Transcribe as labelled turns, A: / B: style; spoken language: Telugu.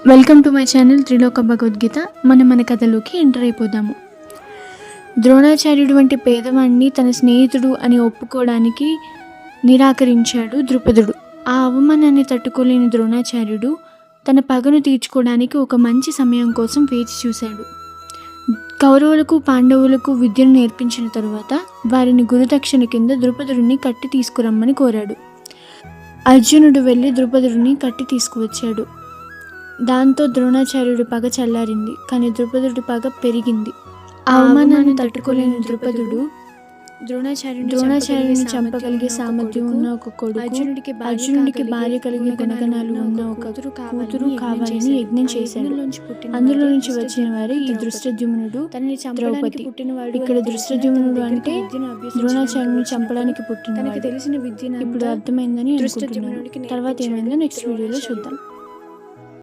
A: వెల్కమ్ టు మై ఛానల్ త్రిలోక భగవద్గీత. మన కథలోకి ఎంటర్ అయిపోదాము. ద్రోణాచార్యుడు వంటి పేదవాడిని తన స్నేహితుడు అని ఒప్పుకోవడానికి నిరాకరించాడు ద్రుపదుడు. ఆ అవమానాన్ని తట్టుకోలేని ద్రోణాచార్యుడు తన పగను తీర్చుకోవడానికి ఒక మంచి సమయం కోసం వేచి చూశాడు. కౌరవులకు పాండవులకు విద్యను నేర్పించిన తరువాత వారిని గురుదక్షిణ కింద ద్రుపదుడిని కట్టి తీసుకురమ్మని కోరాడు. అర్జునుడు వెళ్ళి ద్రుపదుడిని కట్టి తీసుకువచ్చాడు. దాంతో ద్రోణాచార్యుడి పగ చల్లారింది. కానీ ద్రుపదుడి పగ పెరిగింది. ఆ అవమానాన్ని తట్టుకోలేని ద్రుపదుడు ద్రోణాచార్యుడిని చంపగలిగే సామర్థ్యం ఉన్న ఒక కొడుకు, అర్జునుడికి భార్య కలిగే గుణగణాలు ఉన్న ఒక కూతురు కావాలని యజ్ఞం చేశాడు. అందులో నుంచి వచ్చిన వారే ఈ దృష్టద్యుమ్నుడు, ద్రౌపది. ఇక్కడ దృష్టద్యుమ్నుడు అంటే ద్రోణాచార్యుని చంపడానికి పుట్టినవాడు. ఇప్పుడు అర్థమైందని అనుకుంటున్నాను. తర్వాత ఏమైందో నెక్స్ట్ వీడియోలో చూద్దాం.